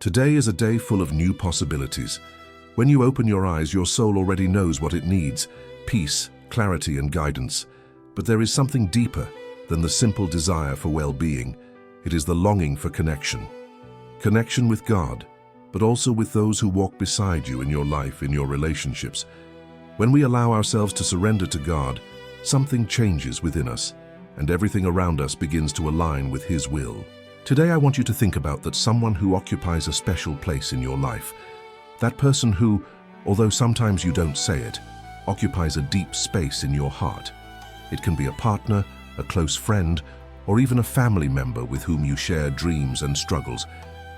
Today is a day full of new possibilities. When you open your eyes, your soul already knows what it needs: peace, clarity, and guidance. But there is something deeper than the simple desire for well-being. It is the longing for connection. Connection with God, but also with those who walk beside you in your life, in your relationships. When we allow ourselves to surrender to God, something changes within us, and everything around us begins to align with His will. Today I want you to think about that someone who occupies a special place in your life. That person who, although sometimes you don't say it, occupies a deep space in your heart. It can be a partner, a close friend, or even a family member with whom you share dreams and struggles.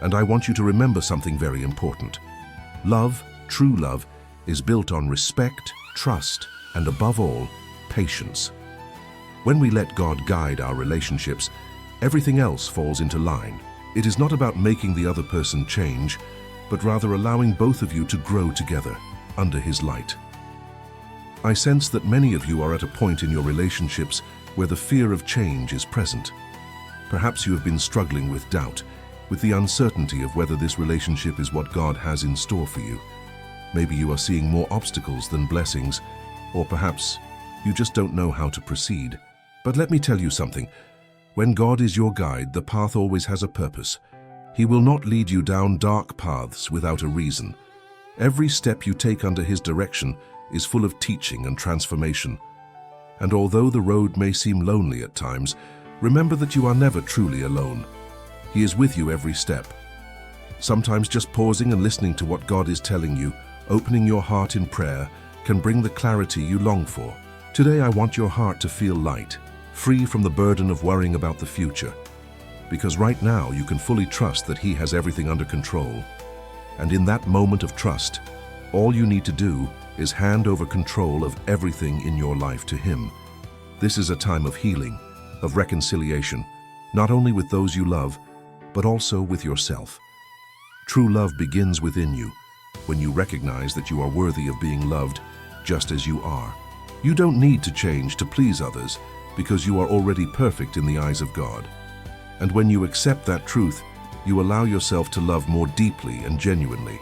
And I want you to remember something very important. Love, true love, is built on respect, trust, and above all, patience. When we let God guide our relationships, everything else falls into line. It is not about making the other person change, but rather allowing both of you to grow together under His light. I sense that many of you are at a point in your relationships where the fear of change is present. Perhaps you have been struggling with doubt, with the uncertainty of whether this relationship is what God has in store for you. Maybe you are seeing more obstacles than blessings, or perhaps you just don't know how to proceed. But let me tell you something. When God is your guide, the path always has a purpose. He will not lead you down dark paths without a reason. Every step you take under His direction is full of teaching and transformation. And although the road may seem lonely at times, remember that you are never truly alone. He is with you every step. Sometimes just pausing and listening to what God is telling you, opening your heart in prayer, can bring the clarity you long for. Today I want your heart to feel light, free from the burden of worrying about the future. Because right now you can fully trust that He has everything under control. And in that moment of trust, all you need to do is hand over control of everything in your life to Him. This is a time of healing, of reconciliation, not only with those you love, but also with yourself. True love begins within you, when you recognize that you are worthy of being loved just as you are. You don't need to change to please others, because you are already perfect in the eyes of God. And when you accept that truth, you allow yourself to love more deeply and genuinely.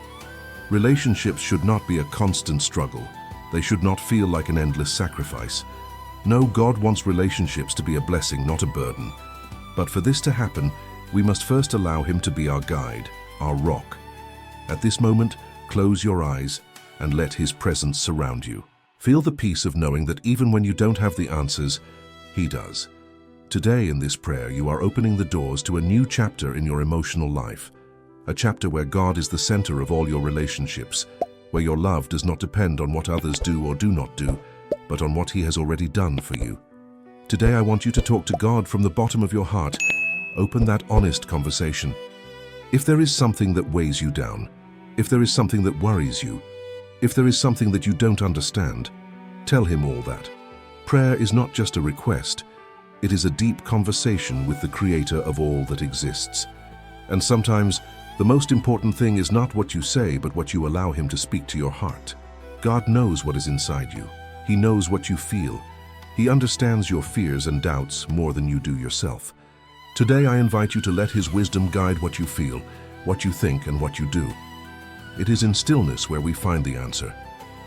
Relationships should not be a constant struggle. They should not feel like an endless sacrifice. No, God wants relationships to be a blessing, not a burden. But for this to happen, we must first allow Him to be our guide, our rock. At this moment, close your eyes and let His presence surround you. Feel the peace of knowing that even when you don't have the answers, He does. Today in this prayer, you are opening the doors to a new chapter in your emotional life. A chapter where God is the center of all your relationships, where your love does not depend on what others do or do not do, but on what He has already done for you. Today I want you to talk to God from the bottom of your heart. Open that honest conversation. If there is something that weighs you down, if there is something that worries you, if there is something that you don't understand, tell Him all that. Prayer is not just a request, it is a deep conversation with the Creator of all that exists. And sometimes, the most important thing is not what you say, but what you allow Him to speak to your heart. God knows what is inside you. He knows what you feel. He understands your fears and doubts more than you do yourself. Today I invite you to let His wisdom guide what you feel, what you think, and what you do. It is in stillness where we find the answer.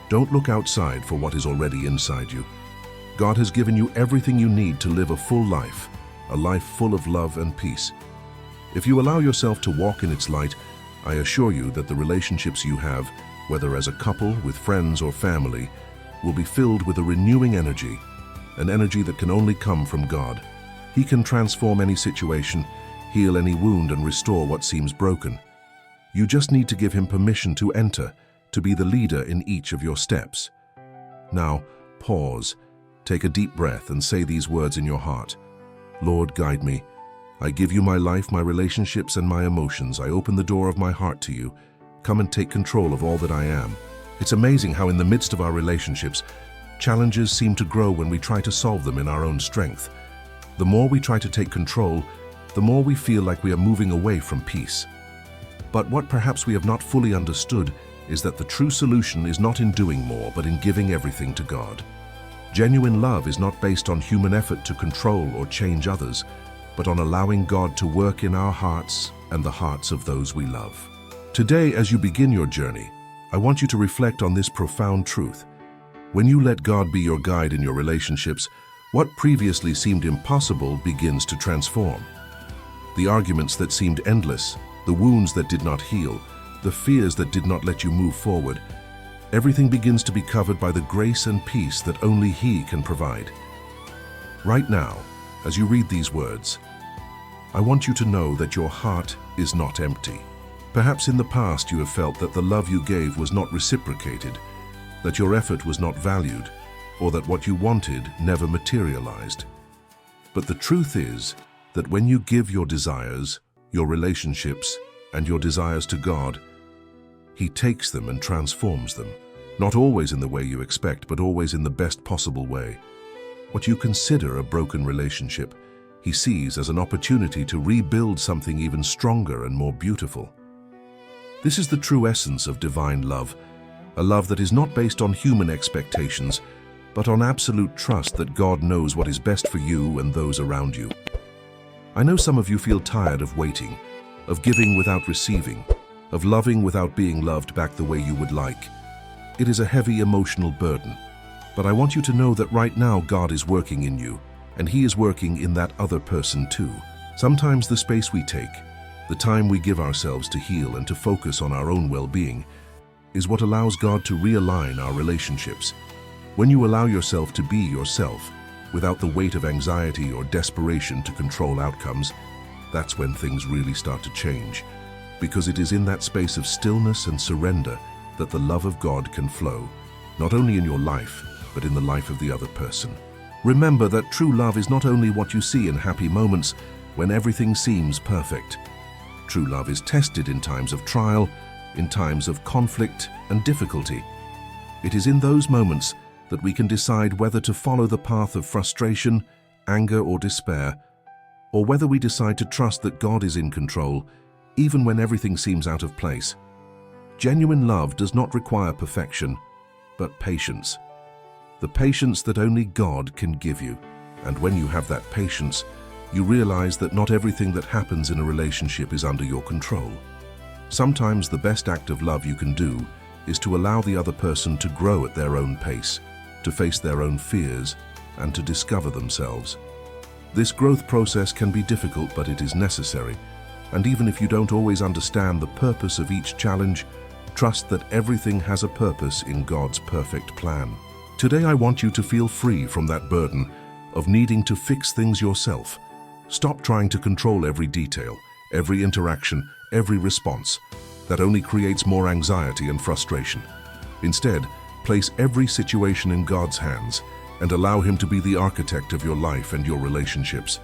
Don't look outside for what is already inside you. God has given you everything you need to live a full life, a life full of love and peace. If you allow yourself to walk in its light, I assure you that the relationships you have, whether as a couple, with friends, or family, will be filled with a renewing energy, an energy that can only come from God. He can transform any situation, heal any wound, and restore what seems broken. You just need to give Him permission to enter, to be the leader in each of your steps. Now, pause, take a deep breath, and say these words in your heart. Lord, guide me. I give you my life, my relationships, and my emotions. I open the door of my heart to you. Come and take control of all that I am. It's amazing how in the midst of our relationships, challenges seem to grow when we try to solve them in our own strength. The more we try to take control, the more we feel like we are moving away from peace. But what perhaps we have not fully understood is that the true solution is not in doing more, but in giving everything to God. Genuine love is not based on human effort to control or change others, but on allowing God to work in our hearts and the hearts of those we love. Today, as you begin your journey, I want you to reflect on this profound truth. When you let God be your guide in your relationships, what previously seemed impossible begins to transform. The arguments that seemed endless, the wounds that did not heal, the fears that did not let you move forward, everything begins to be covered by the grace and peace that only He can provide. Right now, as you read these words, I want you to know that your heart is not empty. Perhaps in the past you have felt that the love you gave was not reciprocated, that your effort was not valued, or that what you wanted never materialized. But the truth is that when you give your desires, your relationships, and your desires to God, He takes them and transforms them, not always in the way you expect, but always in the best possible way. What you consider a broken relationship, He sees as an opportunity to rebuild something even stronger and more beautiful. This is the true essence of divine love, a love that is not based on human expectations, but on absolute trust that God knows what is best for you and those around you. I know some of you feel tired of waiting, of giving without receiving, of loving without being loved back the way you would like. It is a heavy emotional burden, but I want you to know that right now God is working in you, and He is working in that other person too. Sometimes the space we take, the time we give ourselves to heal and to focus on our own well-being, is what allows God to realign our relationships. When you allow yourself to be yourself, without the weight of anxiety or desperation to control outcomes, that's when things really start to change. Because it is in that space of stillness and surrender that the love of God can flow, not only in your life, but in the life of the other person. Remember that true love is not only what you see in happy moments when everything seems perfect. True love is tested in times of trial, in times of conflict and difficulty. It is in those moments that we can decide whether to follow the path of frustration, anger, or despair, or whether we decide to trust that God is in control, even when everything seems out of place. Genuine love does not require perfection, but patience. The patience that only God can give you. And when you have that patience, you realize that not everything that happens in a relationship is under your control. Sometimes the best act of love you can do is to allow the other person to grow at their own pace, to face their own fears, and to discover themselves. This growth process can be difficult, but it is necessary. And even if you don't always understand the purpose of each challenge, trust that everything has a purpose in God's perfect plan. Today I want you to feel free from that burden of needing to fix things yourself. Stop trying to control every detail, every interaction, every response. That only creates more anxiety and frustration. Instead, place every situation in God's hands and allow Him to be the architect of your life and your relationships.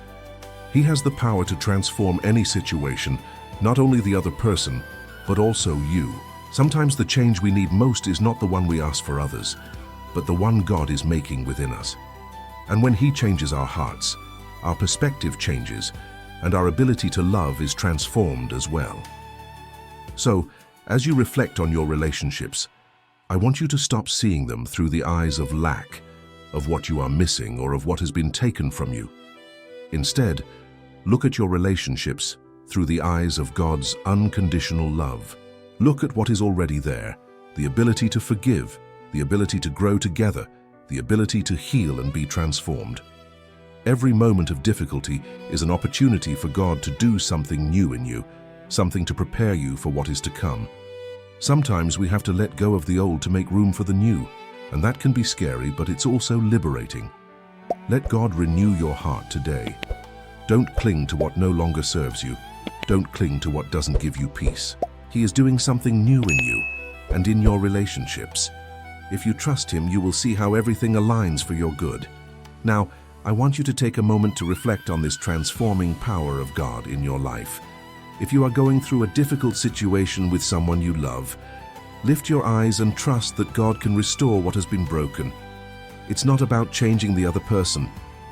He has the power to transform any situation, not only the other person, but also you. Sometimes the change we need most is not the one we ask for others, but the one God is making within us. And when He changes our hearts, our perspective changes, and our ability to love is transformed as well. So, as you reflect on your relationships, I want you to stop seeing them through the eyes of lack, of what you are missing, or of what has been taken from you. Instead, look at your relationships through the eyes of God's unconditional love. Look at what is already there, the ability to forgive, the ability to grow together, the ability to heal and be transformed. Every moment of difficulty is an opportunity for God to do something new in you, something to prepare you for what is to come. Sometimes we have to let go of the old to make room for the new, and that can be scary, but it's also liberating. Let God renew your heart today. Don't cling to what no longer serves you. Don't cling to what doesn't give you peace. He is doing something new in you and in your relationships. If you trust Him, you will see how everything aligns for your good. Now, I want you to take a moment to reflect on this transforming power of God in your life. If you are going through a difficult situation with someone you love, lift your eyes and trust that God can restore what has been broken. It's not about changing the other person,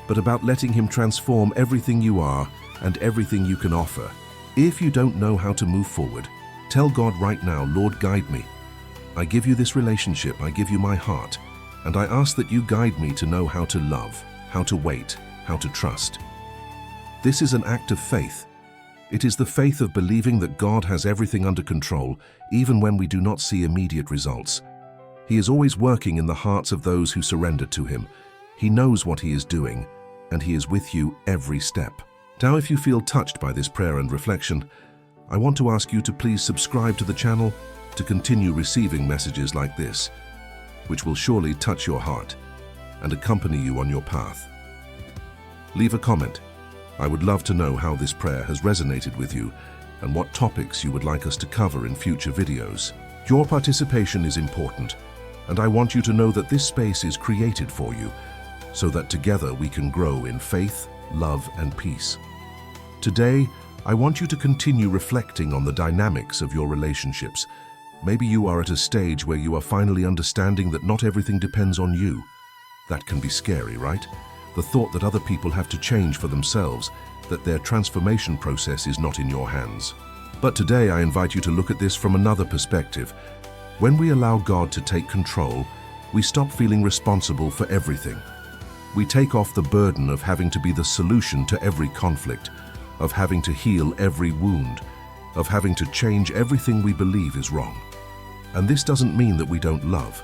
but about letting Him transform everything you are and everything you can offer. If you don't know how to move forward, tell God right now, Lord, guide me. I give you this relationship, I give you my heart, and I ask that you guide me to know how to love, how to wait, how to trust. This is an act of faith. It is the faith of believing that God has everything under control, even when we do not see immediate results. He is always working in the hearts of those who surrender to Him. He knows what He is doing, and He is with you every step. Now, if you feel touched by this prayer and reflection, I want to ask you to please subscribe to the channel to continue receiving messages like this, which will surely touch your heart and accompany you on your path. Leave a comment. I would love to know how this prayer has resonated with you and what topics you would like us to cover in future videos. Your participation is important, and I want you to know that this space is created for you so that together we can grow in faith, love, and peace. Today, I want you to continue reflecting on the dynamics of your relationships. Maybe you are at a stage where you are finally understanding that not everything depends on you. That can be scary, right? The thought that other people have to change for themselves, that their transformation process is not in your hands. But today I invite you to look at this from another perspective. When we allow God to take control, we stop feeling responsible for everything. We take off the burden of having to be the solution to every conflict, of having to heal every wound, of having to change everything we believe is wrong. And this doesn't mean that we don't love,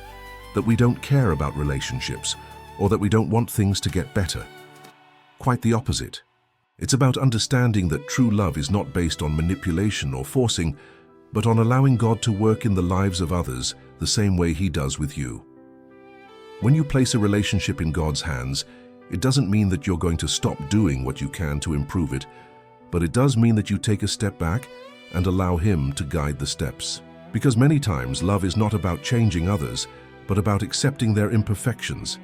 that we don't care about relationships, or that we don't want things to get better. Quite the opposite. It's about understanding that true love is not based on manipulation or forcing, but on allowing God to work in the lives of others the same way He does with you. When you place a relationship in God's hands, it doesn't mean that you're going to stop doing what you can to improve it, but it does mean that you take a step back and allow Him to guide the steps. Because many times love is not about changing others, but about accepting their imperfections,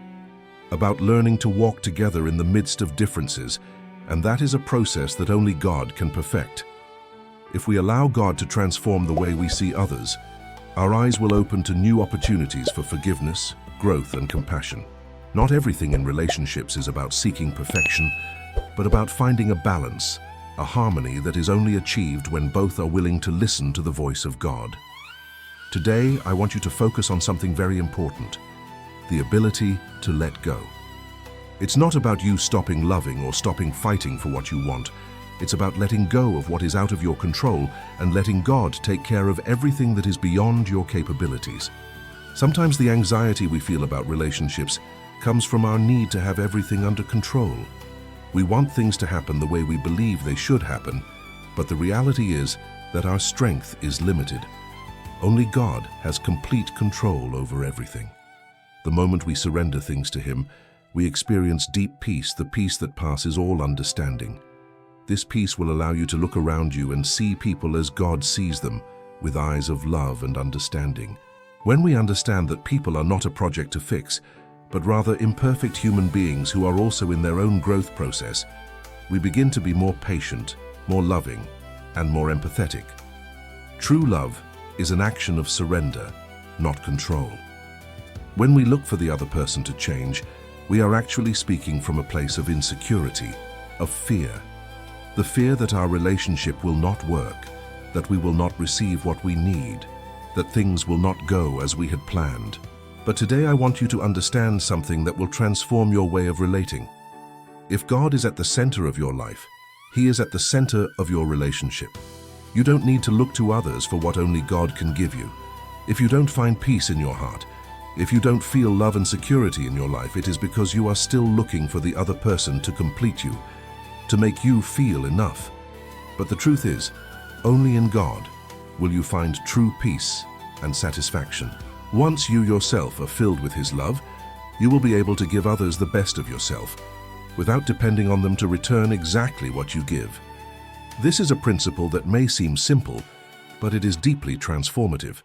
about learning to walk together in the midst of differences, and that is a process that only God can perfect. If we allow God to transform the way we see others, our eyes will open to new opportunities for forgiveness, growth, and compassion. Not everything in relationships is about seeking perfection, but about finding a balance, a harmony that is only achieved when both are willing to listen to the voice of God. Today, I want you to focus on something very important: the ability to let go. It's not about you stopping loving or stopping fighting for what you want. It's about letting go of what is out of your control and letting God take care of everything that is beyond your capabilities. Sometimes the anxiety we feel about relationships comes from our need to have everything under control. We want things to happen the way we believe they should happen, but the reality is that our strength is limited. Only God has complete control over everything. The moment we surrender things to Him, we experience deep peace, the peace that passes all understanding. This peace will allow you to look around you and see people as God sees them, with eyes of love and understanding. When we understand that people are not a project to fix, but rather imperfect human beings who are also in their own growth process, we begin to be more patient, more loving, and more empathetic. True love is an action of surrender, not control. When we look for the other person to change, we are actually speaking from a place of insecurity, of fear. The fear that our relationship will not work, that we will not receive what we need, that things will not go as we had planned. But today I want you to understand something that will transform your way of relating. If God is at the center of your life, He is at the center of your relationship. You don't need to look to others for what only God can give you. If you don't find peace in your heart, if you don't feel love and security in your life, it is because you are still looking for the other person to complete you, to make you feel enough. But the truth is, only in God will you find true peace and satisfaction. Once you yourself are filled with His love, you will be able to give others the best of yourself, without depending on them to return exactly what you give. This is a principle that may seem simple, but it is deeply transformative.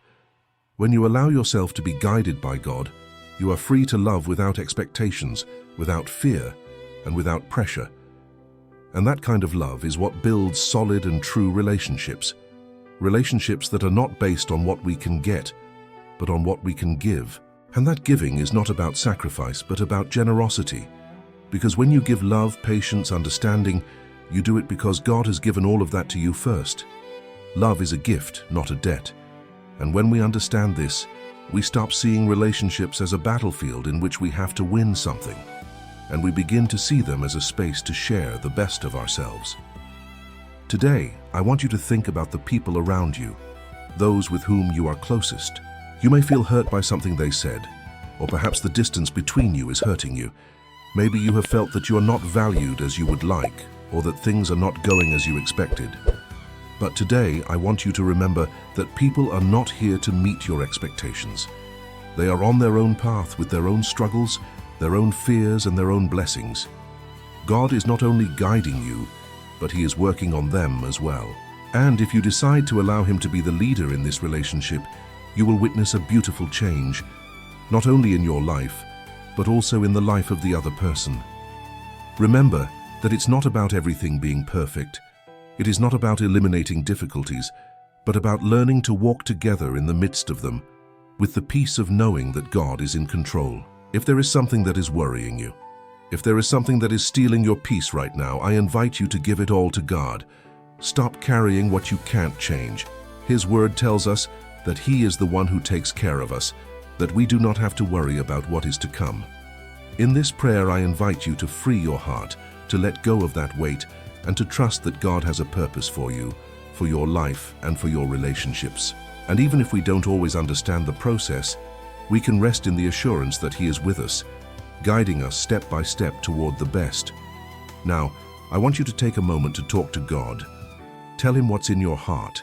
When you allow yourself to be guided by God, you are free to love without expectations, without fear, and without pressure. And that kind of love is what builds solid and true relationships. Relationships that are not based on what we can get, but on what we can give. And that giving is not about sacrifice, but about generosity. Because when you give love, patience, understanding, you do it because God has given all of that to you first. Love is a gift, not a debt. And when we understand this, we stop seeing relationships as a battlefield in which we have to win something, and we begin to see them as a space to share the best of ourselves. Today, I want you to think about the people around you, those with whom you are closest. You may feel hurt by something they said, or perhaps the distance between you is hurting you. Maybe you have felt that you are not valued as you would like, or that things are not going as you expected. But today, I want you to remember that people are not here to meet your expectations. They are on their own path with their own struggles, their own fears, and their own blessings. God is not only guiding you, but He is working on them as well. And if you decide to allow Him to be the leader in this relationship, you will witness a beautiful change, not only in your life, but also in the life of the other person. Remember that it's not about everything being perfect. It is not about eliminating difficulties, but about learning to walk together in the midst of them, with the peace of knowing that God is in control. If there is something that is worrying you, if there is something that is stealing your peace right now, I invite you to give it all to God. Stop carrying what you can't change. His word tells us that He is the one who takes care of us, that we do not have to worry about what is to come. In this prayer, I invite you to free your heart, to let go of that weight, and to trust that God has a purpose for you, for your life, and for your relationships. And even if we don't always understand the process, we can rest in the assurance that He is with us, guiding us step by step toward the best. Now, I want you to take a moment to talk to God. Tell Him what's in your heart,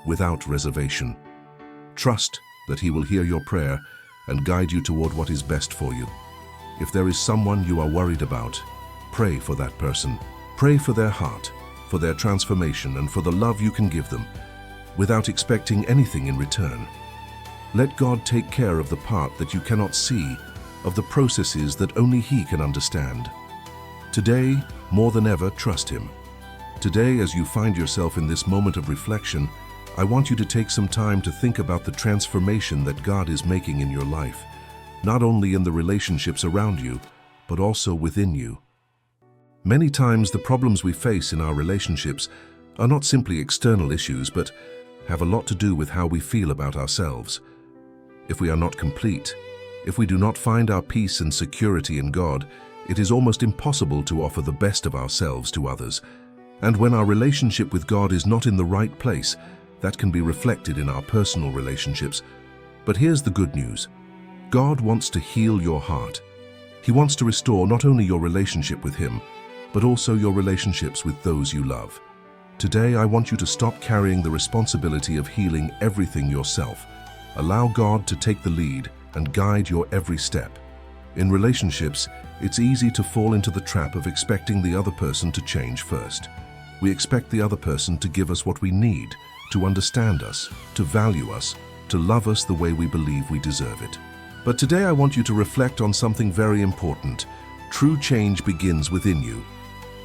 without reservation. Trust that He will hear your prayer and guide you toward what is best for you. If there is someone you are worried about, pray for that person. Pray for their heart, for their transformation, and for the love you can give them, without expecting anything in return. Let God take care of the part that you cannot see, of the processes that only He can understand. Today, more than ever, trust Him. Today, as you find yourself in this moment of reflection, I want you to take some time to think about the transformation that God is making in your life, not only in the relationships around you, but also within you. Many times the problems we face in our relationships are not simply external issues, but have a lot to do with how we feel about ourselves. If we are not complete, if we do not find our peace and security in God, it is almost impossible to offer the best of ourselves to others. And when our relationship with God is not in the right place, that can be reflected in our personal relationships. But here's the good news. God wants to heal your heart. He wants to restore not only your relationship with Him, but also your relationships with those you love. Today, I want you to stop carrying the responsibility of healing everything yourself. Allow God to take the lead and guide your every step. In relationships, it's easy to fall into the trap of expecting the other person to change first. We expect the other person to give us what we need, to understand us, to value us, to love us the way we believe we deserve it. But today I want you to reflect on something very important. True change begins within you.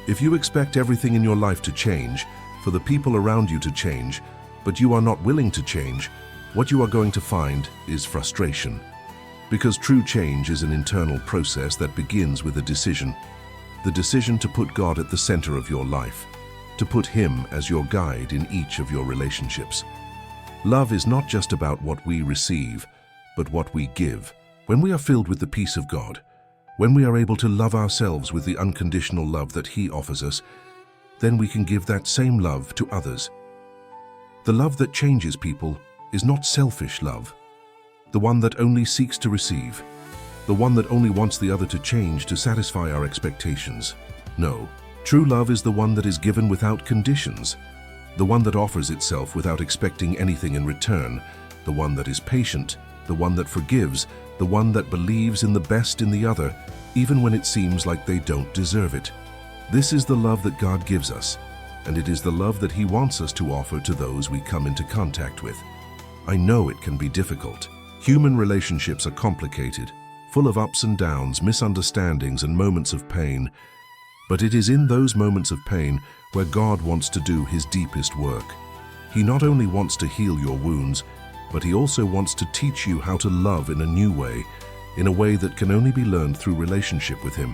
If you expect everything in your life to change, for the people around you to change, but you are not willing to change, what you are going to find is frustration. Because true change is an internal process that begins with a decision. The decision to put God at the center of your life, to put Him as your guide in each of your relationships. Love is not just about what we receive, but what we give. When we are filled with the peace of God, when we are able to love ourselves with the unconditional love that He offers us, then we can give that same love to others. The love that changes people is not selfish love, the one that only seeks to receive, the one that only wants the other to change to satisfy our expectations. No, true love is the one that is given without conditions, the one that offers itself without expecting anything in return, the one that is patient, the one that forgives, the one that believes in the best in the other, even when it seems like they don't deserve it. This is the love that God gives us, and it is the love that He wants us to offer to those we come into contact with. I know it can be difficult. Human relationships are complicated, full of ups and downs, misunderstandings, and moments of pain. But it is in those moments of pain where God wants to do His deepest work. He not only wants to heal your wounds, but He also wants to teach you how to love in a new way, in a way that can only be learned through relationship with Him.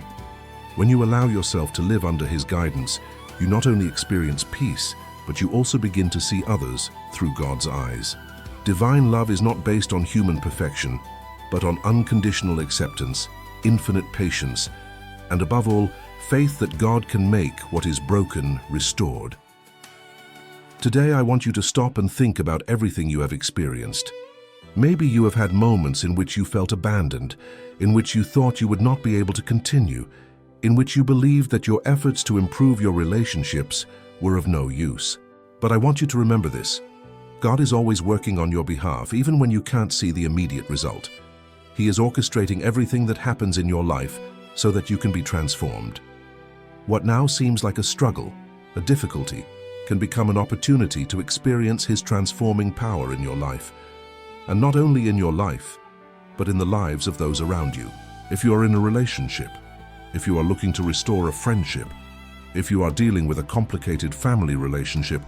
When you allow yourself to live under His guidance, you not only experience peace, but you also begin to see others through God's eyes. Divine love is not based on human perfection, but on unconditional acceptance, infinite patience, and above all, faith that God can make what is broken restored. Today I want you to stop and think about everything you have experienced. Maybe you have had moments in which you felt abandoned, in which you thought you would not be able to continue, in which you believed that your efforts to improve your relationships were of no use. But I want you to remember this. God is always working on your behalf, even when you can't see the immediate result. He is orchestrating everything that happens in your life so that you can be transformed. What now seems like a struggle, a difficulty, can become an opportunity to experience His transforming power in your life. And not only in your life, but in the lives of those around you. If you are in a relationship, if you are looking to restore a friendship, if you are dealing with a complicated family relationship,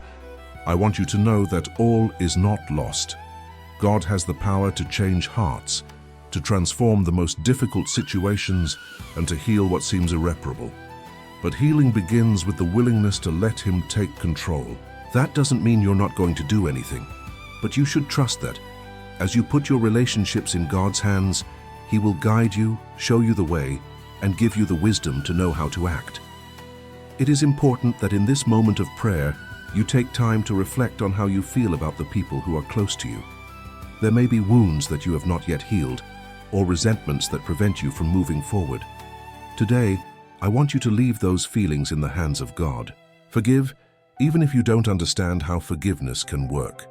I want you to know that all is not lost. God has the power to change hearts, to transform the most difficult situations, and to heal what seems irreparable. But healing begins with the willingness to let Him take control. That doesn't mean you're not going to do anything, but you should trust that as you put your relationships in God's hands, He will guide you, show you the way, and give you the wisdom to know how to act. It is important that in this moment of prayer, you take time to reflect on how you feel about the people who are close to you. There may be wounds that you have not yet healed, or resentments that prevent you from moving forward. Today, I want you to leave those feelings in the hands of God. Forgive, even if you don't understand how forgiveness can work.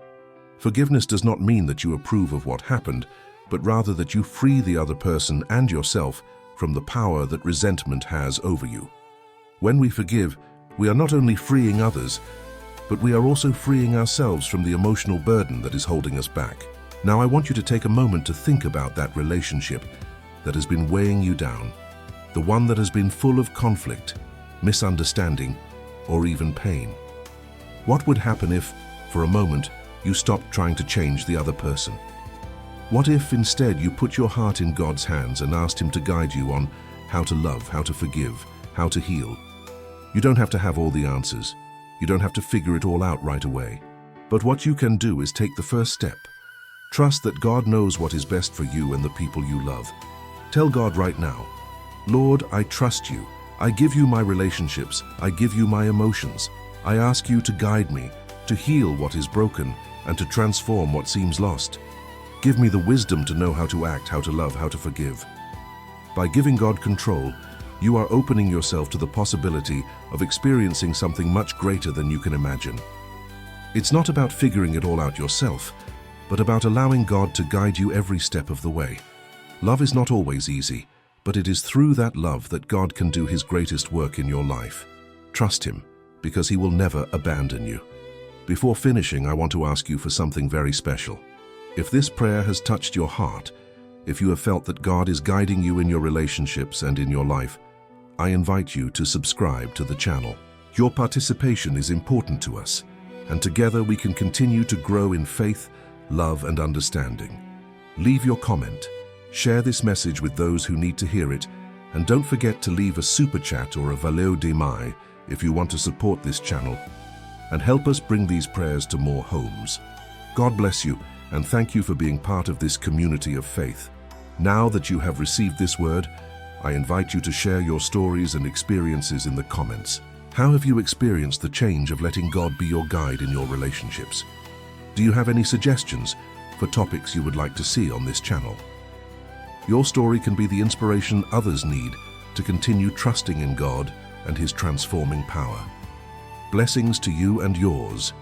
Forgiveness does not mean that you approve of what happened, but rather that you free the other person and yourself from the power that resentment has over you. When we forgive, we are not only freeing others, but we are also freeing ourselves from the emotional burden that is holding us back. Now I want you to take a moment to think about that relationship that has been weighing you down, the one that has been full of conflict, misunderstanding, or even pain. What would happen if, for a moment, you stopped trying to change the other person? What if instead you put your heart in God's hands and asked Him to guide you on how to love, how to forgive, how to heal? You don't have to have all the answers. You don't have to figure it all out right away. But what you can do is take the first step. Trust that God knows what is best for you and the people you love. Tell God right now, Lord, I trust you. I give you my relationships. I give you my emotions. I ask you to guide me, to heal what is broken, and to transform what seems lost. Give me the wisdom to know how to act, how to love, how to forgive. By giving God control, you are opening yourself to the possibility of experiencing something much greater than you can imagine. It's not about figuring it all out yourself, but about allowing God to guide you every step of the way. Love is not always easy, but it is through that love that God can do His greatest work in your life. Trust Him, because He will never abandon you. Before finishing, I want to ask you for something very special. If this prayer has touched your heart, if you have felt that God is guiding you in your relationships and in your life, I invite you to subscribe to the channel. Your participation is important to us, and together we can continue to grow in faith, love, and understanding. Leave your comment, share this message with those who need to hear it, and don't forget to leave a super chat or a valeu de mai if you want to support this channel and help us bring these prayers to more homes. God bless you, and thank you for being part of this community of faith. Now that you have received this word, I invite you to share your stories and experiences in the comments. How have you experienced the change of letting God be your guide in your relationships? Do you have any suggestions for topics you would like to see on this channel? Your story can be the inspiration others need to continue trusting in God and His transforming power. Blessings to you and yours.